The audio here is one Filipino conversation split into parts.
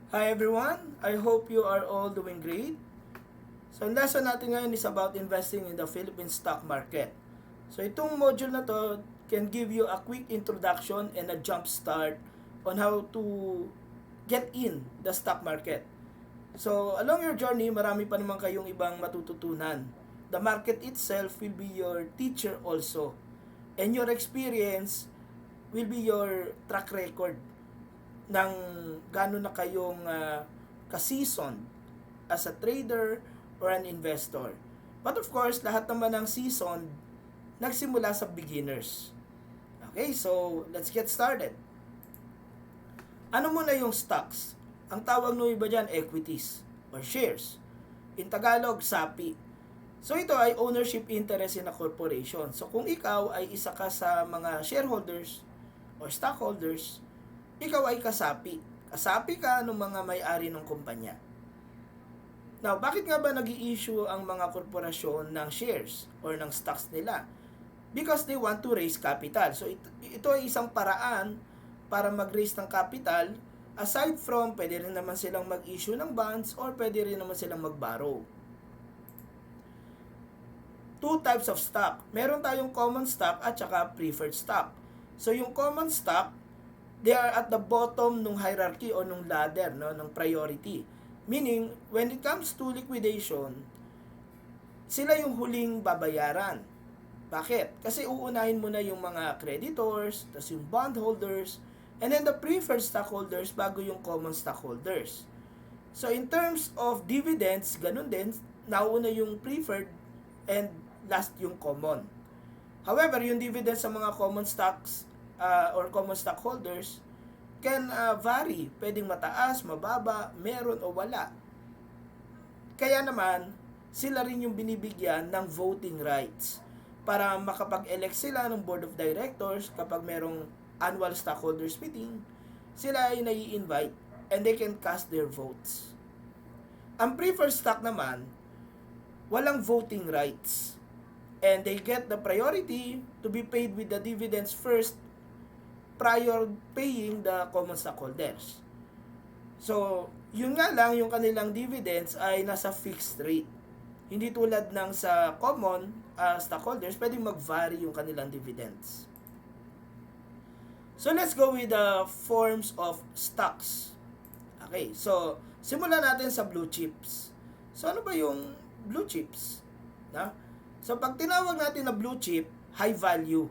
Hi everyone, I hope you are all doing great. So ang lesson natin ngayon is about investing in the Philippine stock market. So itong module na to can give you a quick introduction and a jump start on how to get in the stock market. So along your journey, marami pa naman kayong ibang matututunan. The market itself will be your teacher also. And your experience will be your track record ng gano'n na kayong ka-seasoned as a trader or an investor. But of course, lahat naman ng seasoned nagsimula sa beginners. Okay, so let's get started. Ano muna yung stocks? Ang tawag ng iba dyan, equities or shares. In Tagalog, SAPI. So ito ay ownership interest in a corporation. So kung ikaw ay isa ka sa mga shareholders or stockholders, ikaw ay kasapi. Kasapi ka ng mga may-ari ng kumpanya. Now, bakit nga ba nag-i-issue ang mga korporasyon ng shares or ng stocks nila? Because they want to raise capital. So, ito ay isang paraan para mag-raise ng capital. Aside from, pwede rin naman silang mag-issue ng bonds or pwede rin naman silang mag-borrow. Two types of stock. Meron tayong common stock at saka preferred stock. So, yung common stock, they are at the bottom ng hierarchy o ng ladder, no, ng priority. Meaning, when it comes to liquidation, sila yung huling babayaran. Bakit? Kasi uunahin mo na yung mga creditors, tapos yung bondholders, and then the preferred stockholders bago yung common stockholders. So in terms of dividends, ganun din, nauna yung preferred and last yung common. However, yung dividends sa mga common stocks or common stockholders can vary. Pwedeng mataas, mababa, meron o wala. Kaya naman, sila rin yung binibigyan ng voting rights para makapag-elect sila ng board of directors kapag merong annual stockholders meeting. Sila ay nai-invite and they can cast their votes. Ang preferred stock naman, walang voting rights. And they get the priority to be paid with the dividends first prior paying the common stockholders. So, yun nga lang, yung kanilang dividends ay nasa fixed rate. Hindi tulad ng sa common stockholders, pwedeng mag-vary yung kanilang dividends. So, let's go with the forms of stocks. Okay, so, simulan natin sa blue chips. So, ano ba yung blue chips? Na? So, pag tinawag natin na blue chip, high value.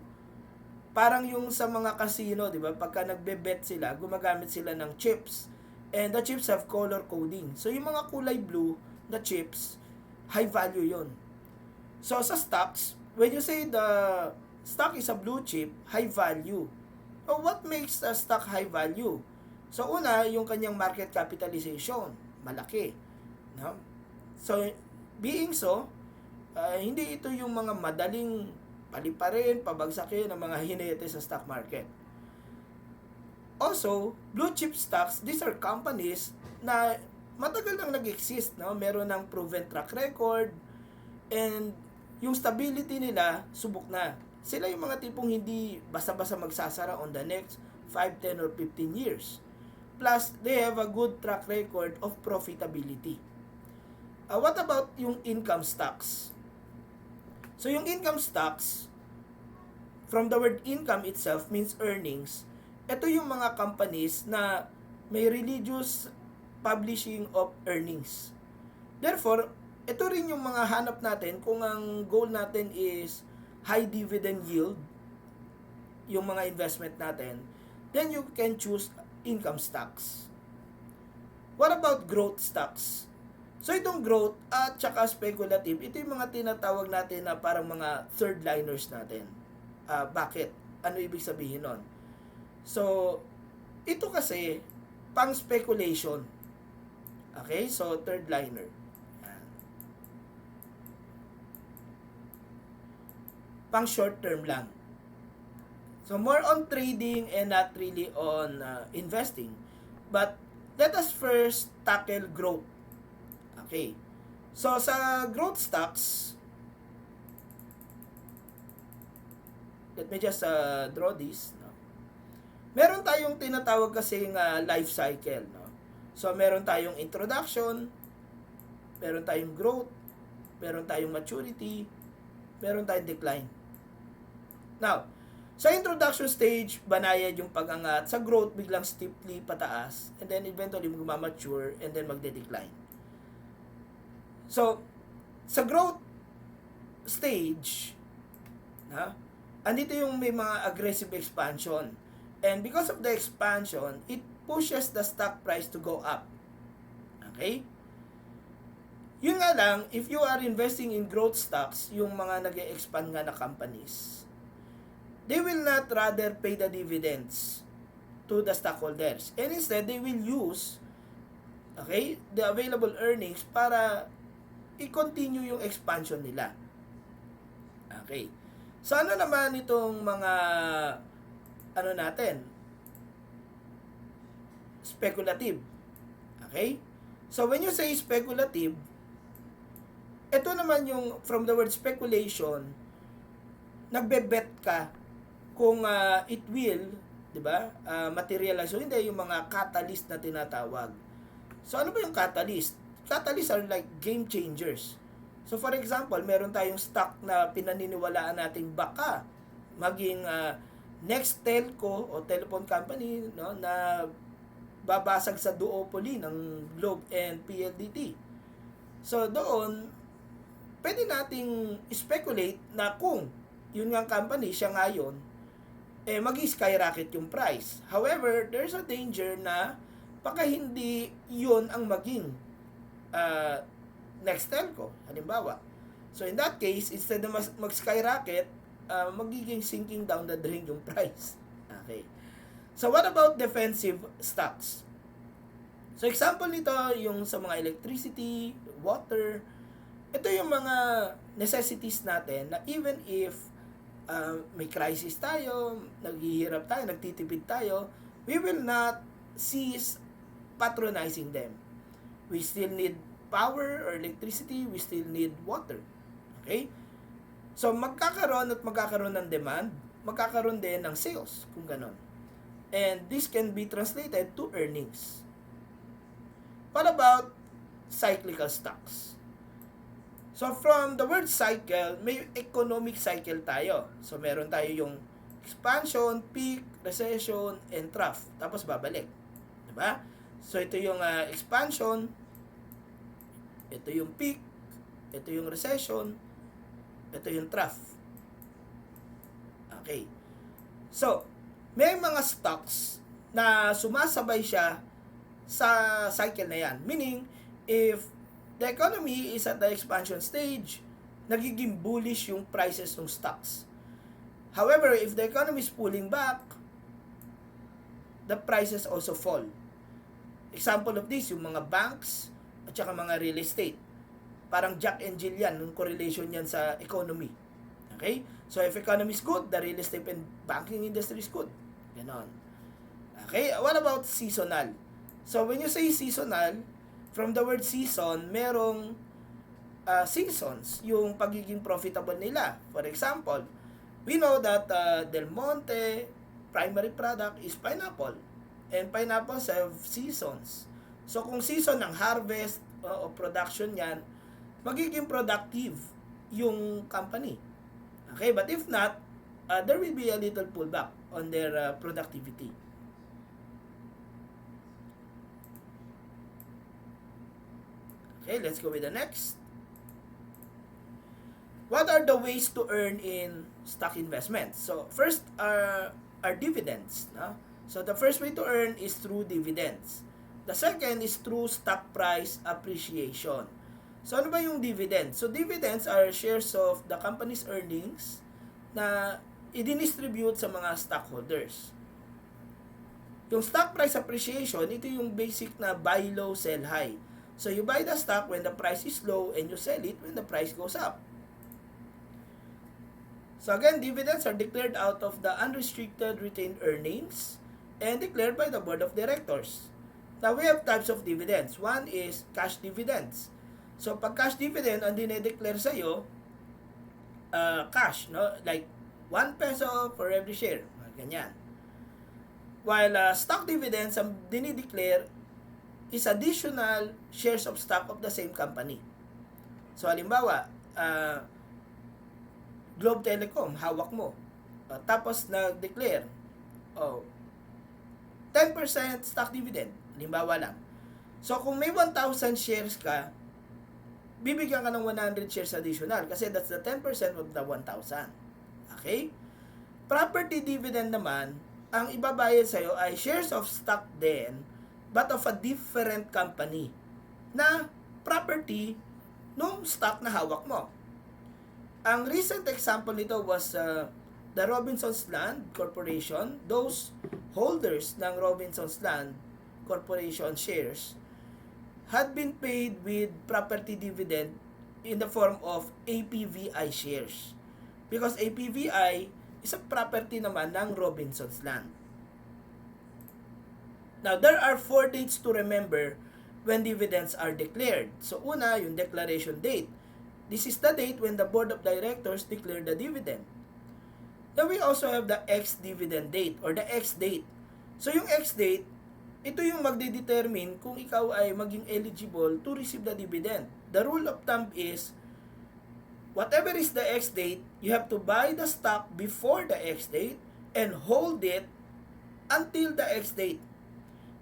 Parang yung sa mga casino, di ba? Pagka nagbe-bet sila, gumagamit sila ng chips. And the chips have color coding. So, yung mga kulay blue na chips, high value yon. So, sa stocks, when you say the stock is a blue chip, high value. So, what makes a stock high value? So, una, yung kanyang market capitalization, malaki. No? So, being so, hindi ito yung mga madaling paliparin, pabagsakin ng mga hinete sa stock market. Also, blue chip stocks, these are companies na matagal nang nag-exist, no? Meron ng proven track record and yung stability nila subok na. Sila yung mga tipong hindi basta-basta magsasara on the next 5, 10 or 15 years. Plus, they have a good track record of profitability. What about yung income stocks? So, yung income stocks, from the word income itself means earnings. Ito yung mga companies na may religious publishing of earnings. Therefore, ito rin yung mga hanap natin kung ang goal natin is high dividend yield, yung mga investment natin, then you can choose income stocks. What about growth stocks? So itong growth at saka speculative, ito yung mga tinatawag natin na parang mga third liners natin. Bakit? Ano ibig sabihin nun? So, ito kasi pang speculation. Okay? So, third liner. Pang short term lang. So, more on trading and not really on investing. But, let us first tackle growth. Okay. So, sa growth stocks, let me just draw this. No? Meron tayong tinatawag kasing life cycle. No? So, meron tayong introduction, meron tayong growth, meron tayong maturity, meron tayong decline. Now, sa introduction stage, banayad yung pag-angat. Sa growth, biglang steeply pataas. And then eventually, magmamature and then magde-decline. So, sa growth stage, andito yung may mga aggressive expansion. And because of the expansion, it pushes the stock price to go up. Okay? Yun nga lang, if you are investing in growth stocks, yung mga nag-e-expand nga na companies, they will not rather pay the dividends to the stockholders. And instead, they will use, okay, the available earnings para i-continue yung expansion nila. Okay. So, ano naman itong mga, natin, speculative. Okay? So, when you say speculative, ito naman yung, from the word speculation, nagbe-bet ka kung it will, di ba, materialize o hindi, yung mga catalyst na tinatawag. So, ano ba yung catalyst? Catalysts are like game changers. So, for example, meron tayong stock na pinaniniwalaan nating baka maging next telco o telephone company, no, na babasag sa duopoly ng Globe and PLDT. So, doon, pwede nating speculate na kung yun nga company, siya ngayon, mag-skyrocket yung price. However, there's a danger na baka hindi yun ang maging next telco, halimbawa. So, in that case, instead na mag-skyrocket, magiging sinking down the drain yung price. Okay. So, what about defensive stocks? So, example nito, yung sa mga electricity, water, ito yung mga necessities natin na even if may crisis tayo, naghihirap tayo, nagtitipid tayo, we will not cease patronizing them. We still need power or electricity, we still need water. Okay? So, magkakaroon ng demand, magkakaroon din ng sales, kung ganon. And this can be translated to earnings. What about cyclical stocks? So, from the word cycle, may economic cycle tayo. So, meron tayo yung expansion, peak, recession, and trough. Tapos, babalik. Diba? So, ito yung expansion, ito yung peak, ito yung recession, ito yung trough. Okay. So, may mga stocks na sumasabay siya sa cycle na yan. Meaning, if the economy is at the expansion stage, nagiging bullish yung prices ng stocks. However, if the economy is pulling back, the prices also fall. Example of this, yung mga banks at saka mga real estate. Parang Jack and Jill yan, yung correlation yan sa economy. Okay? So, if economy is good, the real estate and banking industry is good. Ganon. Okay? What about seasonal? So, when you say seasonal, from the word season, merong seasons yung pagiging profitable nila. For example, we know that Del Monte primary product is pineapple. And pineapples have seasons. So, kung season ng harvest o production yan, magiging productive yung company. Okay? But if not, there will be a little pullback on their productivity. Okay, let's go with the next. What are the ways to earn in stock investments? So, first are dividends. No? So, the first way to earn is through dividends. The second is through stock price appreciation. So, ano ba yung dividends? So, dividends are shares of the company's earnings na i-distribute sa mga stockholders. Yung stock price appreciation, ito yung basic na buy low, sell high. So, you buy the stock when the price is low and you sell it when the price goes up. So, again, dividends are declared out of the unrestricted retained earnings and declared by the board of directors. Now, we have types of dividends. One is cash dividends. So, pag cash dividend, ang dinedeclare sa'yo, cash, no? Like, 1 peso for every share. Ganyan. While stock dividends, ang dinideclare is additional shares of stock of the same company. So halimbawa, Globe Telecom, hawak mo. Tapos nag-declare, oh, 10% stock dividend. Halimbawa lang. So kung may 1,000 shares ka, bibigyan ka ng 100 shares additional kasi that's the 10% of the 1,000. Okay? Property dividend naman, ang ibabayad sa'yo ay shares of stock din, but of a different company na property nung stock na hawak mo. Ang recent example nito was the Robinsons Land Corporation. Those holders ng Robinsons Land Corporation shares had been paid with property dividend in the form of APVI shares. Because APVI is a property naman ng Robinsons Land. Now, there are 4 dates to remember when dividends are declared. So, una, yung declaration date. This is the date when the board of directors declare the dividend. Then we also have the ex-dividend date or the ex-date. So, yung ex-date, ito yung magdedetermine kung ikaw ay maging eligible to receive the dividend. The rule of thumb is, whatever is the ex-date, you have to buy the stock before the ex-date and hold it until the ex-date.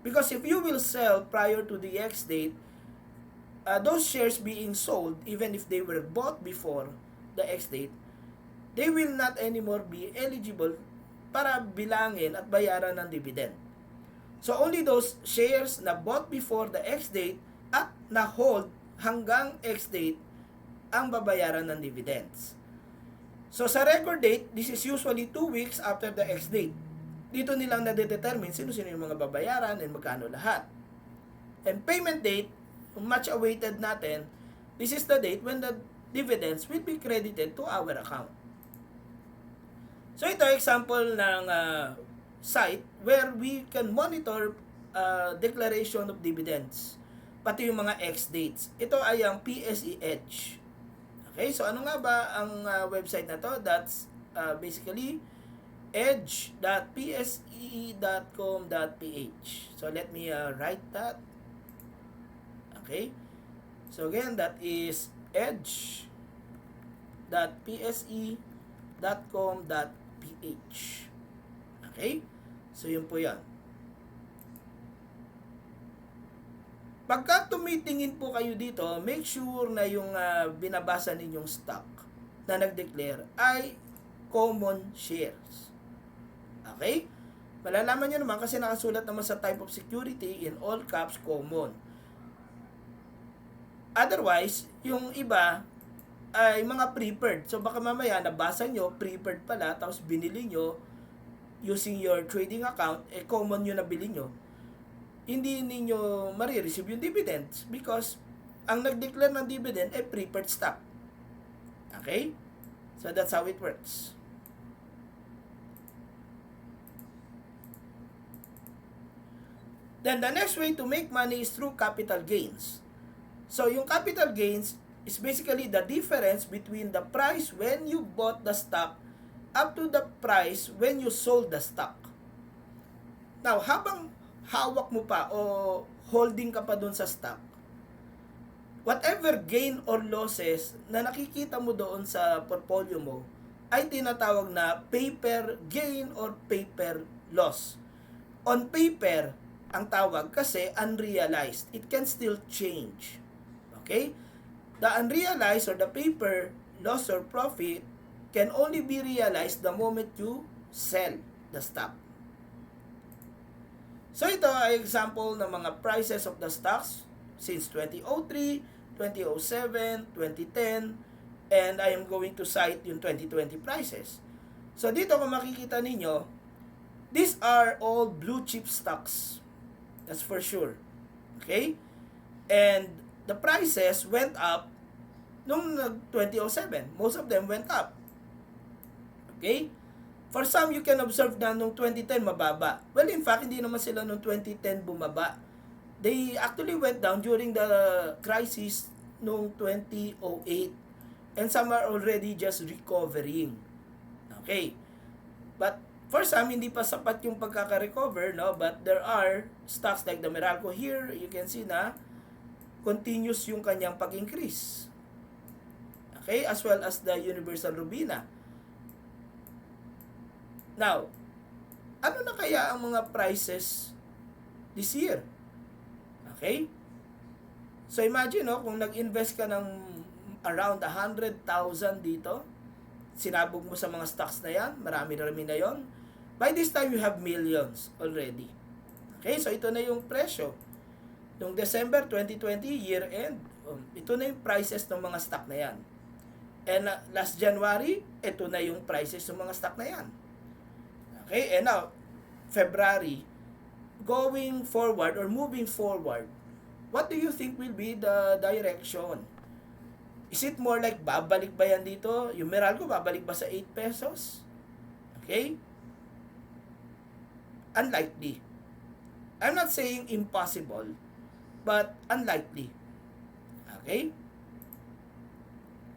Because if you will sell prior to the ex-date, those shares being sold, even if they were bought before the ex-date, they will not anymore be eligible para bilangin at bayaran ng dividend. So only those shares na bought before the ex-date at na-hold hanggang ex-date ang babayaran ng dividends. So sa record date, this is usually 2 weeks after the ex-date. Dito nilang na-determine sino-sino yung mga babayaran and magkano lahat. And payment date, much awaited natin, this is the date when the dividends will be credited to our account. So ito example ng site where we can monitor declaration of dividends, pati yung mga ex-dates. Ito ay ang PSE Edge. Okay, so ano nga ba ang website na to? That's basically edge.pse.com.ph. So let me write that. Okay, so again, that is edge.pse.com.ph. Okay, so yun po yan. Pagka tumitingin po kayo dito, make sure na yung binabasa ninyong stock na nag-declare ay common shares. Okay? Malalaman nyo naman kasi nakasulat naman sa type of security in all caps common. Otherwise, yung iba ay mga preferred. So baka mamaya nabasa nyo, preferred pala, tapos binili nyo using your trading account, common nyo nabili nyo. Hindi ninyo marireceive yung dividends because ang nag-declare ng dividend ay preferred stock. Okay? So that's how it works. Then the next way to make money is through capital gains. So yung capital gains is basically the difference between the price when you bought the stock up to the price when you sold the stock. Now, habang hawak mo pa o holding ka pa dun sa stock, whatever gain or losses na nakikita mo doon sa portfolio mo ay tinatawag na paper gain or paper loss. On paper, ang tawag kasi unrealized. It can still change. Okay? The unrealized or the paper loss or profit can only be realized the moment you sell the stock. So ito ay example ng mga prices of the stocks since 2003, 2007, 2010, and I am going to cite yung 2020 prices. So dito kung makikita ninyo, these are all blue chip stocks. That's for sure. Okay? And the prices went up nung 2007. Most of them went up. Okay? For some, you can observe na nung 2010 mababa. Well, in fact, hindi naman sila nung 2010 bumaba. They actually went down during the crisis nung 2008. And some are already just recovering. Okay? But For some, hindi pa sapat yung pagkaka-recover, no? But there are stocks like the Meralco here, you can see na continuous yung kanyang pag-increase. Okay? As well as the Universal Rubina. Now, ano na kaya ang mga prices this year? Okay? So imagine, no, kung nag-invest ka ng around 100,000 dito, sinabog mo sa mga stocks na yan, marami-rami na yon. By this time, you have millions already. Okay, so ito na yung presyo. Noong December 2020, year-end, ito na yung prices ng mga stock na yan. And last January, ito na yung prices ng mga stock na yan. Okay, and now, February, going forward or moving forward, what do you think will be the direction? Is it more like babalik ba yan dito? Yung Meralco, babalik ba sa 8 pesos? Okay? Unlikely. I'm not saying impossible, but unlikely. Okay?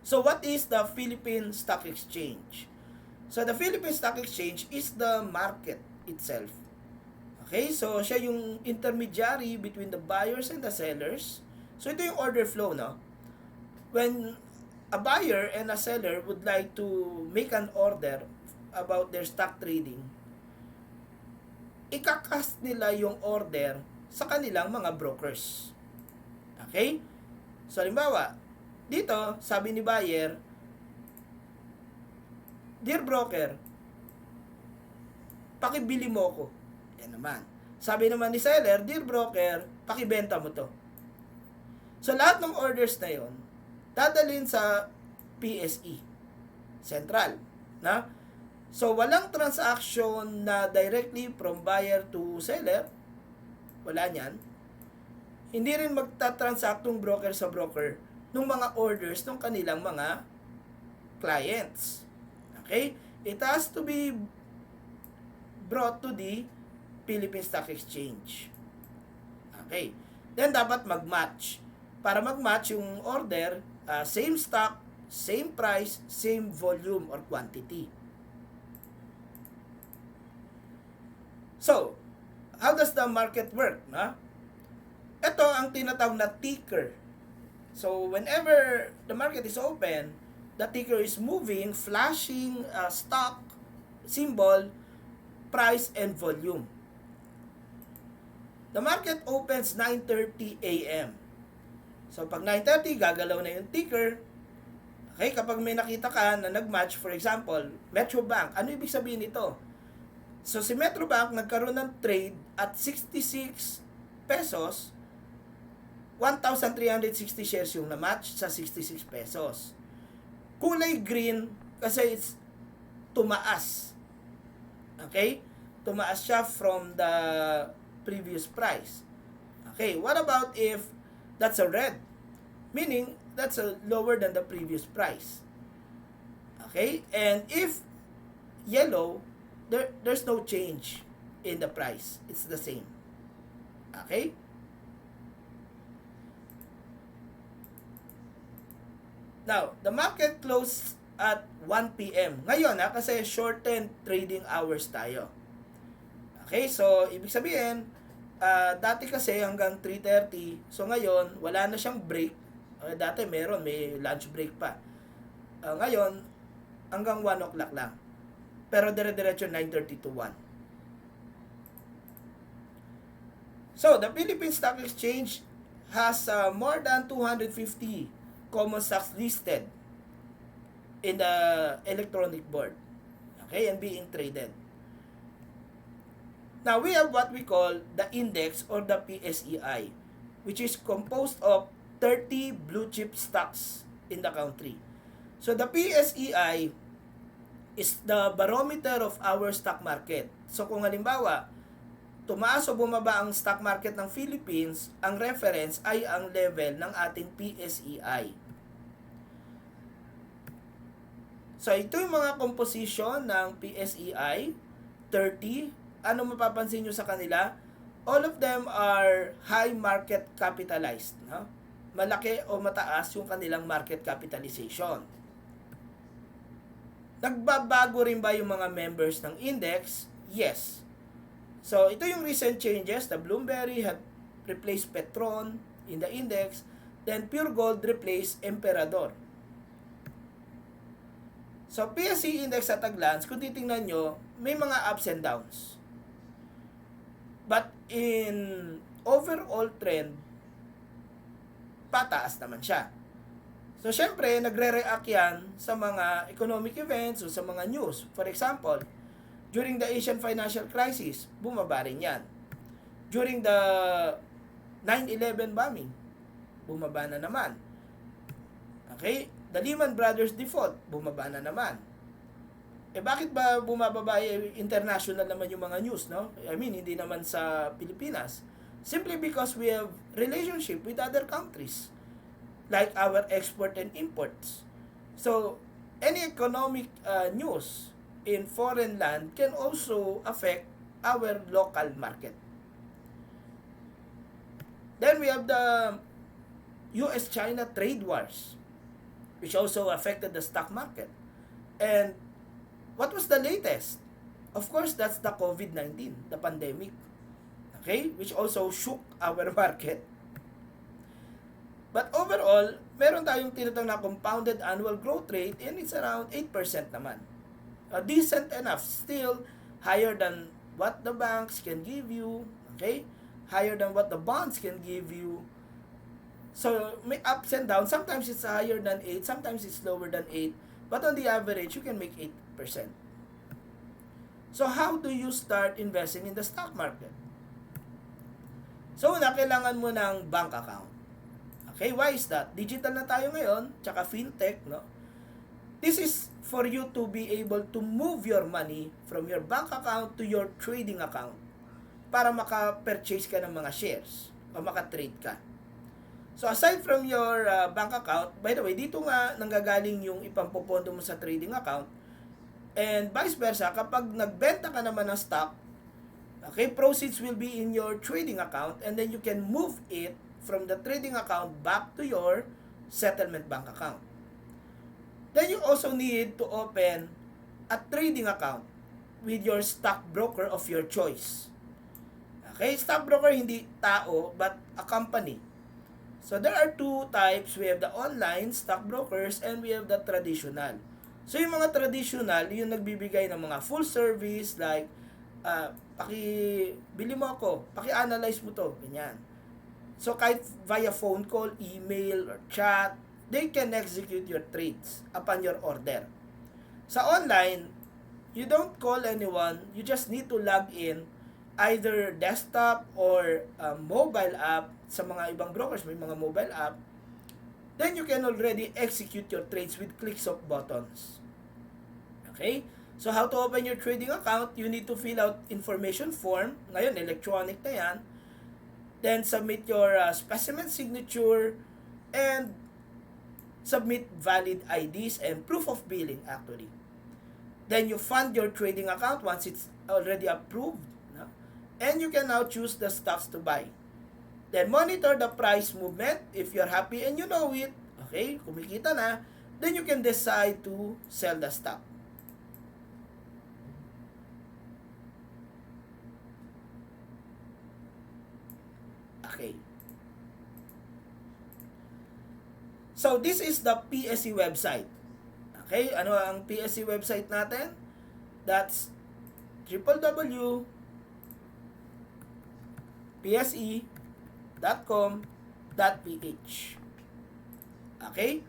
So what is the Philippine Stock Exchange? So the Philippine Stock Exchange is the market itself. Okay? So siya yung intermediary between the buyers and the sellers. So ito yung order flow, no? When a buyer and a seller would like to make an order about their stock trading, ikakast nila yung order sa kanilang mga brokers. Okay? So, halimbawa, dito, sabi ni buyer, "Dear broker, pakibili mo ko." Yan naman. Sabi naman ni seller, "Dear broker, pakibenta mo to." So, lahat ng orders na yon dadalhin sa PSE, Central. Na? So, walang transaction na directly from buyer to seller. Wala niyan. Hindi rin magta-transact ng broker sa broker ng mga orders ng kanilang mga clients. Okay? It has to be brought to the Philippine Stock Exchange. Okay? Then, dapat mag-match. Para mag-match yung order, same stock, same price, same volume or quantity. So, how does the market work? Na? Ito ang tinatawag na ticker. So, whenever the market is open, the ticker is moving, flashing stock, symbol, price, and volume. The market opens 9:30 a.m. So, pag 9:30, gagalaw na yung ticker. Okay, kapag may nakita ka na nag-match, for example, Metro Bank, ano ibig sabihin nito? So, si Metro Bank nagkaroon ng trade at 66 pesos, 1,360 shares yung na-match sa 66 pesos. Kulay green kasi it's tumaas. Okay? Tumaas siya from the previous price. Okay, what about if that's a red? Meaning, that's lower than the previous price. Okay? And if yellow, there's no change in the price. It's the same. Okay? Now, the market closed at 1 p.m. Ngayon, kasi shortened trading hours tayo. Okay, so ibig sabihin, dati kasi hanggang 3:30. So ngayon, wala na siyang break. Dati may lunch break pa. Ngayon, hanggang 1 o'clock lang. Pero dire-diretso 9:30 to 1. So, the Philippine Stock Exchange has more than 250 common stocks listed in the electronic board. Okay, and being traded. Now, we have what we call the index or the PSEI, which is composed of 30 blue chip stocks in the country. So, the PSEI is the barometer of our stock market. So kung halimbawa, tumaas o bumaba ang stock market ng Philippines, ang reference ay ang level ng ating PSEI. So ito yung mga composition ng PSEI, 30. Ano mapapansin nyo sa kanila? All of them are high market capitalized. No? Malaki o mataas yung kanilang market capitalization. Nagbabago rin ba yung mga members ng index? Yes. So, ito yung recent changes. The Bloomberry had replaced Petron in the index. Then, Pure Gold replaced Emperador. So, PSE index at a glance, kung titingnan nyo, may mga ups and downs. But in overall trend, pataas naman siya. So, syempre, nagre-react yan sa mga economic events o sa mga news. For example, during the Asian financial crisis, bumaba rin yan. During the 9/11 bombing, bumaba na naman. Okay? The Lehman Brothers default, bumaba na naman. Bakit ba bumababa? International naman yung mga news, no? I mean, hindi naman sa Pilipinas. Simply because we have relationship with other countries, like our export and imports. So, any economic news in foreign land can also affect our local market. Then we have the US-China trade wars, which also affected the stock market. And what was the latest? Of course, that's the COVID-19, the pandemic. Okay? Which also shook our market. But overall, meron tayong tinatawag na compounded annual growth rate and it's around 8% naman. Decent enough. Still higher than what the banks can give you. Okay? Higher than what the bonds can give you. So, may ups and downs. Sometimes it's higher than 8. Sometimes it's lower than 8. But on the average, you can make 8%. So, how do you start investing in the stock market? So, una, kailangan mo ng bank account. Okay, why is that? Digital na tayo ngayon, tsaka fintech, no? This is for you to be able to move your money from your bank account to your trading account para maka-purchase ka ng mga shares o maka-trade ka. So, aside from your bank account, by the way, dito nga nanggagaling yung ipampopondo mo sa trading account. And vice versa, kapag nagbenta ka naman ng stock, okay, proceeds will be in your trading account and then you can move it from the trading account back to your settlement bank account. Then you also need to open a trading account with your stockbroker of your choice. Okay, stockbroker hindi tao but a company. So there are two types. We have the online stockbrokers and we have the traditional. So yung mga traditional, yung nagbibigay ng mga full service like bili mo ako, paki-analyze mo to, ganyan. So kahit via phone call, email, or chat, they can execute your trades upon your order. Sa online, you don't call anyone, you just need to log in either desktop or mobile app. Sa mga ibang brokers, may mga mobile app. Then you can already execute your trades with clicks of buttons. Okay? So how to open your trading account? You need to fill out information form. Ngayon, electronic na yan. Then submit your specimen signature and submit valid IDs and proof of billing actually. Then you fund your trading account once it's already approved. No? And you can now choose the stocks to buy. Then monitor the price movement. If you're happy and you know it, okay, kumikita na, then you can decide to sell the stock. Okay. So, this is the PSE website. Okay, ano ang PSE website natin? That's www.pse.com.ph. Okay?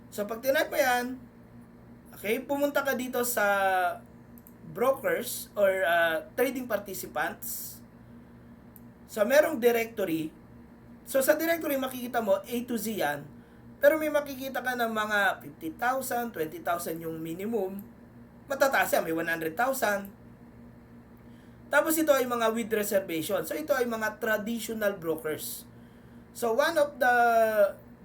So, pag tinype mo yan, okay, pumunta ka dito sa brokers or trading participants. So, merong directory. So, sa directory, makikita mo, A to Z yan. Pero may makikita ka ng mga 50,000, 20,000 yung minimum. Matataas yan, may 100,000. Tapos ito ay mga with reservation. So, ito ay mga traditional brokers. So, one of the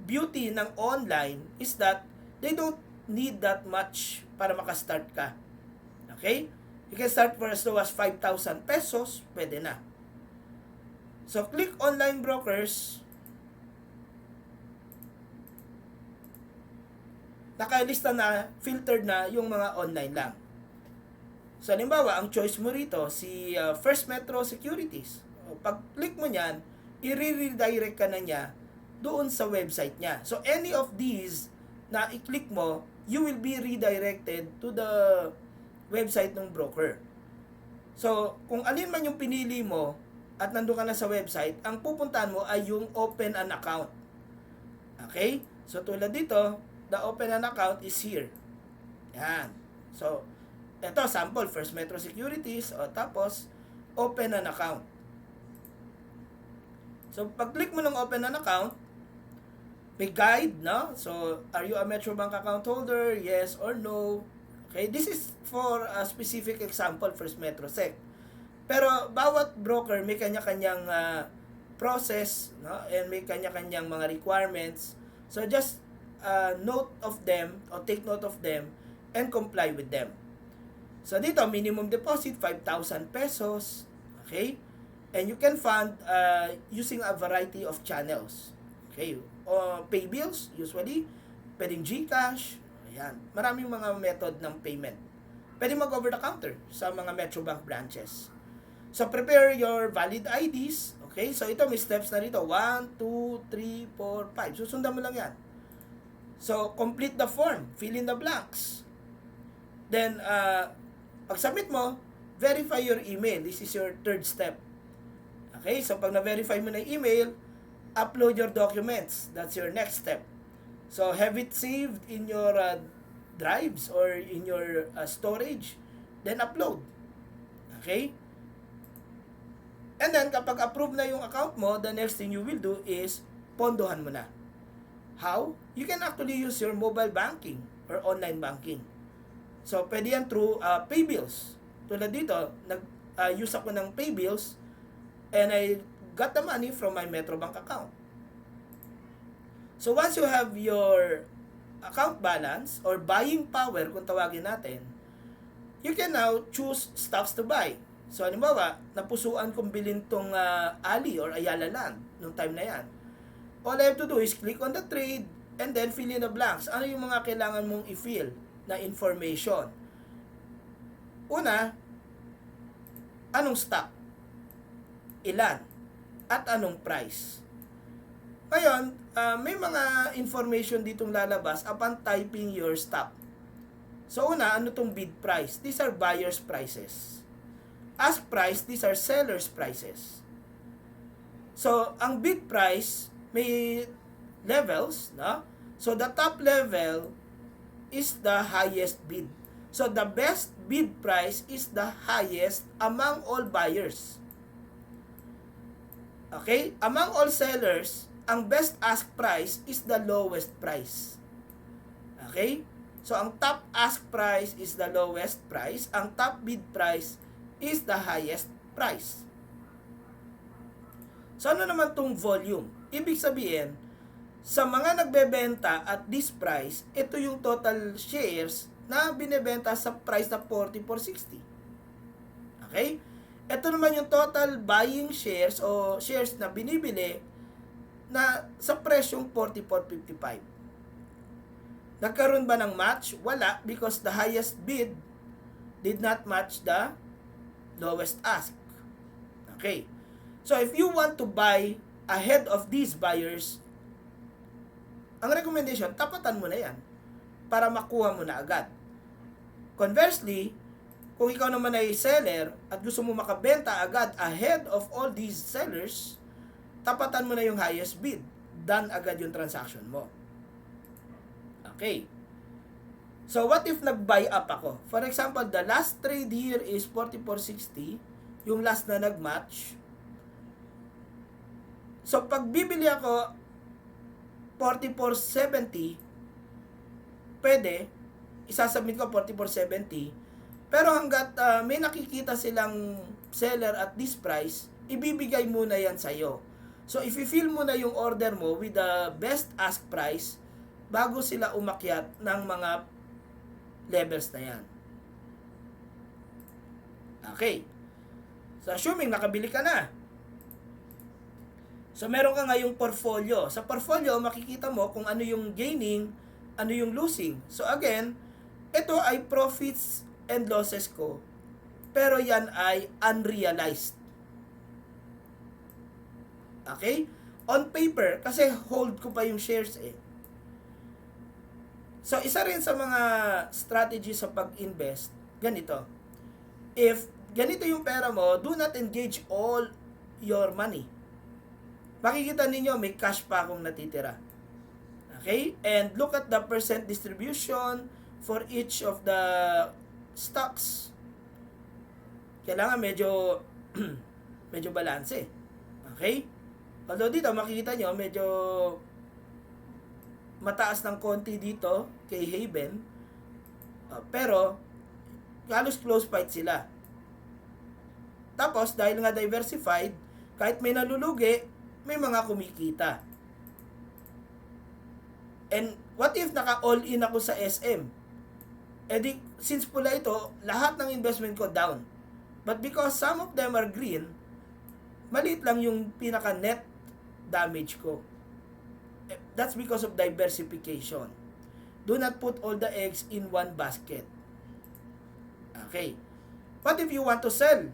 beauty ng online is that they don't need that much para makastart ka. Okay? You can start for as low as 5,000 pesos, pwede na. So, click online brokers. nakalista na, filtered na yung mga online lang. So, halimbawa, ang choice mo rito, si First Metro Securities. Pag click mo niyan, i-redirect ka na niya doon sa website niya. So, any of these na i-click mo, you will be redirected to the website ng broker. So, kung alin man yung pinili mo at nandun ka na sa website, ang pupuntahan mo ay yung open an account. Okay? So, tulad dito, the open an account is here. Yan. So, ito, sample, First Metro Securities, o tapos, open an account. So, pag-click mo ng open an account, may guide, no? So, are you a Metro Bank account holder? Yes or no? Okay, this is for a specific example, First Metro Sec. Pero, bawat broker may kanya-kanyang process, no? And may kanya-kanyang mga requirements. So, just note of them, or take note of them, and comply with them. So, dito, minimum deposit, 5,000 pesos. Okay? And you can fund using a variety of channels. Okay? Pay bills, usually. Pwedeng GCash. Ayan. Maraming mga method ng payment. Pwede mag-over the counter sa mga Metro Bank branches. So, prepare your valid IDs. Okay? So, ito, may steps na rito. 1, 2, 3, 4, 5. Susundan mo lang yan. So, complete the form. Fill in the blanks. Then, pag-submit mo, verify your email. This is your third step. Okay? So, pag na-verify mo na yung email, upload your documents. That's your next step. So, have it saved in your drives or in your storage. Then, upload. Okay? And then, kapag approve na yung account mo, the next thing you will do is pondohan mo na. How? You can actually use your mobile banking or online banking. So, pwede yan through pay bills. Tulad dito, nag-use ako ng pay bills and I got the money from my Metro Bank account. So, once you have your account balance or buying power, kung tawagin natin, you can now choose stocks to buy. So, halimbawa, napusuan kong bilhin tong Ali or Ayala Land nung time na yan. All I have to do is click on the trade and then fill in the blanks. Ano yung mga kailangan mong i-fill na information? Una, anong stock? Ilan? At anong price? Ngayon, may mga information ditong lalabas upon typing your stock. So una, ano tong bid price? These are buyer's prices. Ask price, these are seller's prices. So, ang bid price may levels, no? So, the top level is the highest bid. So, the best bid price is the highest among all buyers. Okay? Among all sellers, ang best ask price is the lowest price. Okay? So, ang top ask price is the lowest price. Ang top bid price is the highest price. So, ano naman tong volume? Ibig sabihin, sa mga nagbebenta at this price, ito yung total shares na binebenta sa price na 44.60. Okay? Ito naman yung total buying shares o shares na binibili na sa presyong 44.55. Nagkaroon ba ng match? Wala, because the highest bid did not match the lowest ask. Okay. So, if you want to buy ahead of these buyers, ang recommendation, tapatan mo na yan para makuha mo na agad. Conversely, kung ikaw naman ay seller at gusto mo makabenta agad ahead of all these sellers, tapatan mo na yung highest bid. Done agad yung transaction mo. Okay. So, what if nag-buy up ako? For example, the last trade here is 44.60. Yung last na nag-match. So, pag bibili ako 44.70, pwede, isasubmit ko 44.70, pero hanggat may nakikita silang seller at this price, ibibigay muna yan sa'yo. So, i-fill mo na yung order mo with the best ask price bago sila umakyat ng mga levels na yan. Okay. So, assuming nakabili ka na. So, meron ka ngayong portfolio. Sa portfolio, makikita mo kung ano yung gaining ano yung losing. So again, ito ay profits and losses ko, pero yan ay unrealized. Okay? On paper, kasi hold ko pa yung shares eh. So isa rin sa mga strategy sa pag-invest, ganito. If ganito yung pera mo, do not engage all your money. Makikita ninyo may cash pa akong natitira. Okay? And look at the percent distribution for each of the stocks. Kailangan medyo medyo balance. Okay? Although dito makikita nyo medyo mataas ng konti dito kay Haven. Pero halos close fight sila. Tapos dahil nga diversified, kahit may nalulugi, may mga kumikita. And what if naka-all in ako sa SM? Eh di, since pula ito, lahat ng investment ko down. But because some of them are green, maliit lang yung pinaka-net damage ko. That's because of diversification. Do not put all the eggs in one basket. Okay. What if you want to sell?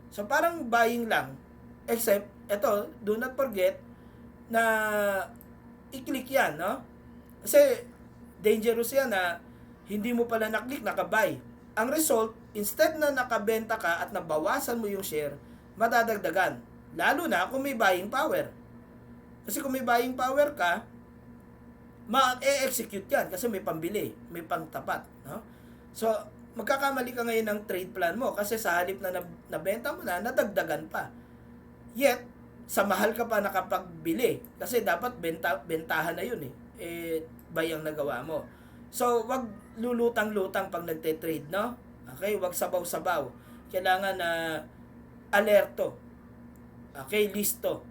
So parang buying lang. Except, ito, do not forget na i-click yan, no? Kasi dangerous yan na hindi mo pala na-click, naka-buy. Ang result, instead na nakabenta ka at nabawasan mo yung share, madadagdagan. Lalo na kung may buying power. Kasi kung may buying power ka, ma-execute yan kasi may pambili, may pangtapat, no? So, magkakamali ka ngayon ng trade plan mo kasi sa halip na nabenta mo na, nadagdagan pa. Yet, sa mahal ka pa nakapagbili kasi dapat bentahan na yun eh. Bayang nagawa mo. So, wag lulutang-lutang pag nagte-trade, no? Okay, wag sabaw-sabaw. Kailangan na alerto. Okay, listo.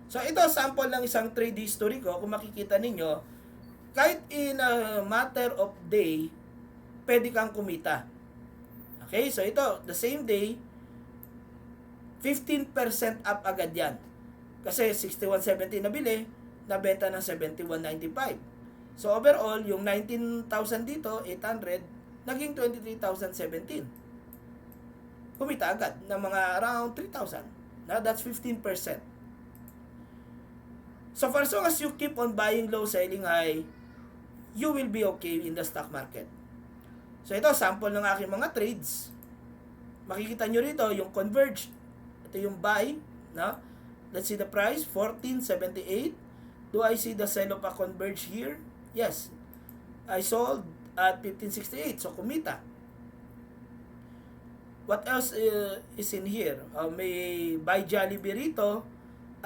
So, ito sample ng isang trade history ko. Kung makikita ninyo, kahit in a matter of day, pwede kang kumita. Okay, so ito, the same day, 15% up agad yan. Kasi 61.70 nabili, nabenta ng 71.95. So overall, yung 19,000 dito, 800, naging 23,017. Kumita agad ng mga around 3,000. Now that's 15%. So for as long as you keep on buying low, selling high, you will be okay in the stock market. So ito, sample ng aking mga trades. Makikita nyo rito yung converge. Ito yung buy, no? Let's see the price, 14.78. Do I see the sell of a converge here? Yes. I sold at 15.68, so kumita. What else is in here? May buy Jollibee rito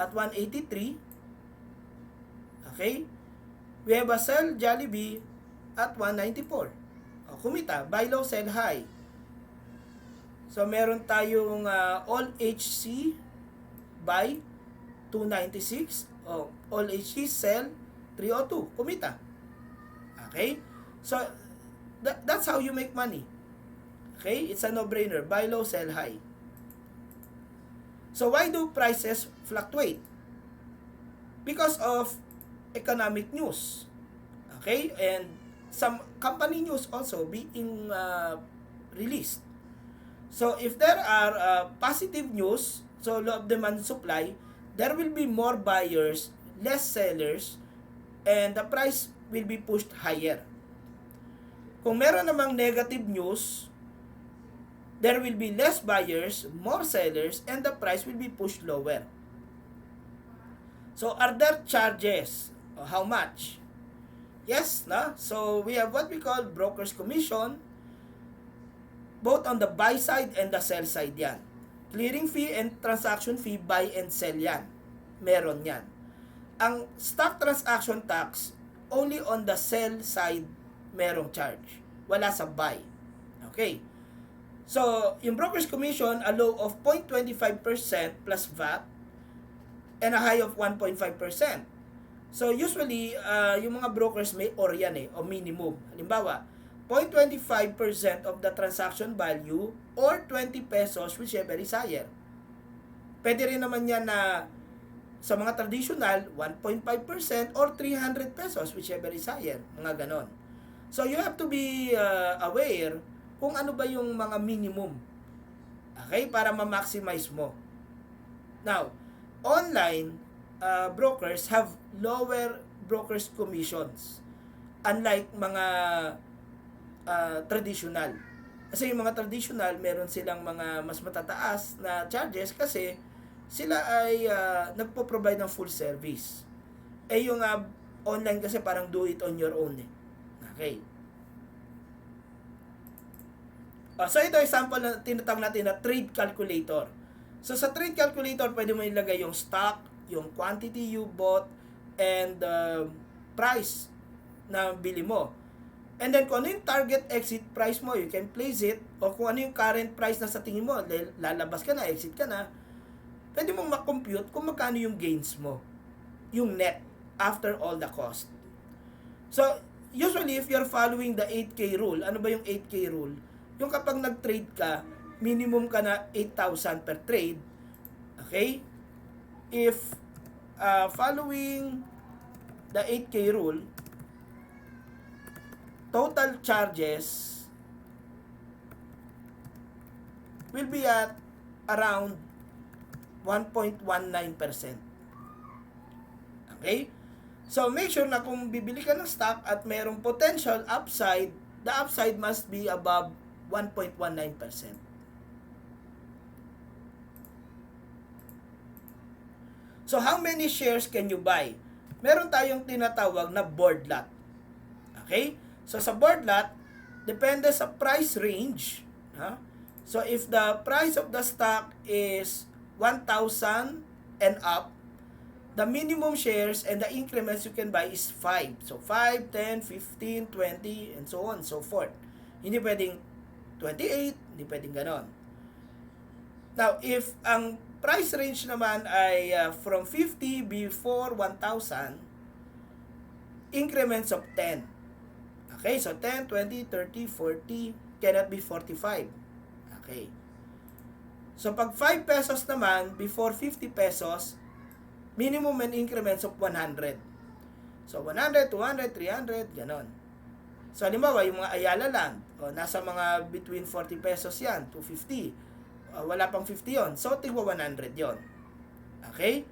at 183. Okay? We have a sell Jollibee at 194. Kumita. Buy low, sell high. So, meron tayong all HC buy 296. All HC sell 302. Kumita. Okay? So, that's how you make money. Okay? It's a no-brainer. Buy low, sell high. So, why do prices fluctuate? Because of economic news. Okay? And some company news also being released. So, if there are positive news, so law of demand supply, there will be more buyers, less sellers, and the price will be pushed higher. Kung meron namang negative news, there will be less buyers, more sellers, and the price will be pushed lower. So, are there charges? How much? Yes, no? So, we have what we call broker's commission, both on the buy side and the sell side yan. Clearing fee and transaction fee, buy and sell yan. Meron yan. Ang stock transaction tax, only on the sell side merong charge. Wala sa buy. Okay. So, yung broker's commission, a low of 0.25% plus VAT and a high of 1.5%. So, usually, yung mga brokers may or yan o minimum. Halimbawa, 0.25% of the transaction value or 20 pesos, whichever is higher. Pwede rin naman yan na Sa mga traditional, 1.5% or 300 pesos, whichever is higher, mga ganon. So you have to be aware kung ano ba yung mga minimum, okay, para ma-maximize mo. Now, online brokers have lower brokers commissions unlike mga traditional. Kasi yung mga traditional, meron silang mga mas matataas na charges kasi sila ay nagpo-provide ng full service. Eh yung online kasi parang do it on your own. Okay. So ito example na tinatawag natin na trade calculator. So sa trade calculator, pwede mo ilagay yung stock, yung quantity you bought, and price na bili mo. And then kung ano yung target exit price mo, you can place it, o kung ano yung current price na sa tingin mo, lalabas ka na, exit ka na, pwede mong makompute kung magkano yung gains mo, yung net, after all the cost. So, usually if you're following the 8K rule, ano ba yung 8K rule? Yung kapag nag-trade ka, minimum ka na 8,000 per trade, okay? If following the 8K rule, total charges will be at around 1.19%. Okay? So, make sure na kung bibili ka ng stock at mayroong potential upside, the upside must be above 1.19%. So, how many shares can you buy? Meron tayong tinatawag na board lot. Okay? So, sa board lot, depende sa price range. So, if the price of the stock is 1,000 and up, the minimum shares and the increments you can buy is 5. So, 5, 10, 15, 20, and so on and so forth. Hindi pwedeng 28, hindi pwedeng ganon. Now, if ang price range naman ay from 50 before 1,000, increments of 10. Okay, so 10, 20, 30, 40, cannot be 45. Okay. So, pag 5 pesos naman, before 50 pesos, minimum and increments of 100. So, 100, 200, 300, ganon. So, halimbawa, yung mga Ayala Land, nasa mga between 40 pesos yan, 250. Wala pang 50 yon. So, tigwa 100 yon. Okay?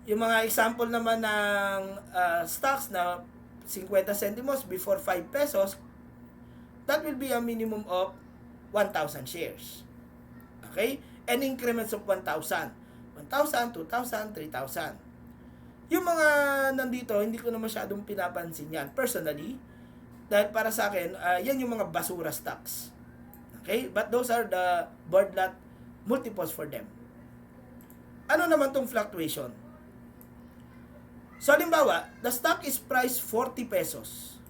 Yung mga example naman ng stocks na 50 centimos before 5 pesos, that will be a minimum of 1,000 shares. Okay? And increments of 1,000. 1,000, 2,000, 3,000. Yung mga nandito, hindi ko na masyadong pinapansin yan personally. Dahil para sa akin, yan yung mga basura stocks. Okay? But those are the board lot multiples for them. Ano naman tong fluctuation? So, halimbawa, the stock is priced 40 pesos.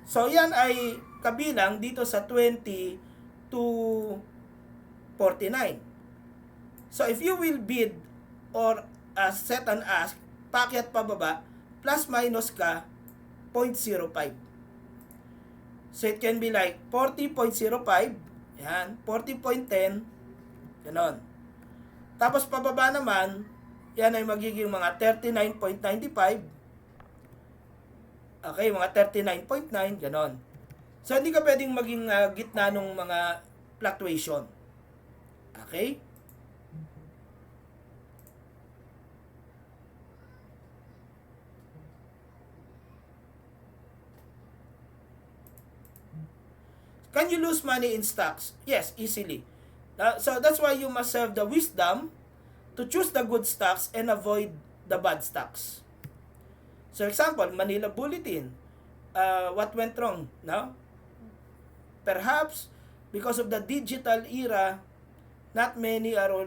So, yan ay kabilang dito sa 20 to 49. So, if you will bid or set an ask, pakyat pababa, plus minus ka, 0.05. So, it can be like 40.05, yan, 40.10, ganon. Tapos, pababa naman, yan ay magiging mga 39.95. Okay, mga 39.9, ganon. So, hindi ka pwedeng maging gitna ng mga fluctuation. Okay? Can you lose money in stocks? Yes, easily. So, that's why you must have the wisdom to choose the good stocks and avoid the bad stocks. So, example, Manila Bulletin. What went wrong? No? Perhaps, because of the digital era, not many are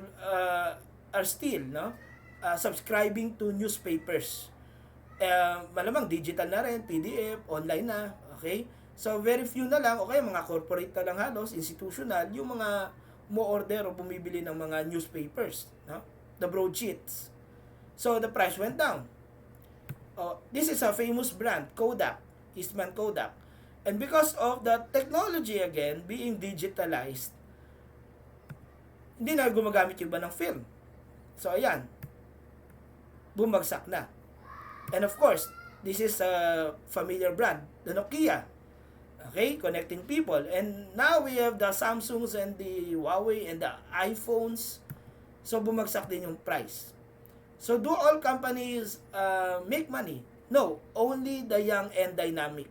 still subscribing to newspapers. Malamang digital na rin, PDF, online na. Okay? So, very few na lang, okay, mga corporate na lang halos, institutional, yung mga mo-order o bumibili ng mga newspapers. No? The broadsheets. So, the price went down. This is a famous brand, Kodak, Eastman Kodak. And because of the technology again being digitalized, hindi na gumagamit yung iba ng film. So, ayan, bumagsak na. And of course, this is a familiar brand, the Nokia. Okay, connecting people. And now we have the Samsungs and the Huawei and the iPhones. So, bumagsak din yung price. So, do all companies make money? No, only the young and dynamic.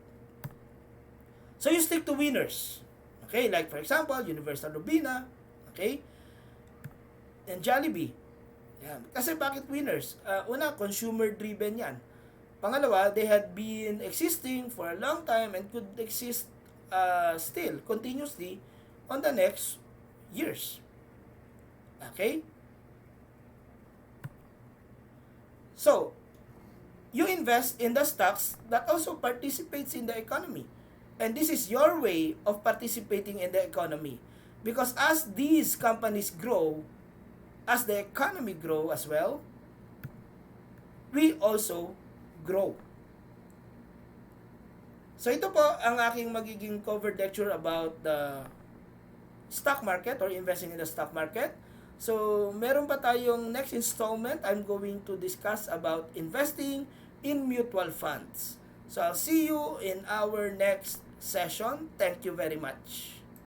So, you stick to winners. Okay, like for example, Universal Robina, okay, and Jollibee. Yan. Kasi bakit winners? Una, consumer-driven yan. Pangalawa, they had been existing for a long time and could exist still, continuously, on the next years. Okay? So, you invest in the stocks that also participates in the economy. And this is your way of participating in the economy. Because as these companies grow, as the economy grow as well, we also grow. So ito po ang aking magiging covered lecture about the stock market or investing in the stock market. So meron pa tayong next installment. I'm going to discuss about investing in mutual funds. So I'll see you in our next session. Thank you very much.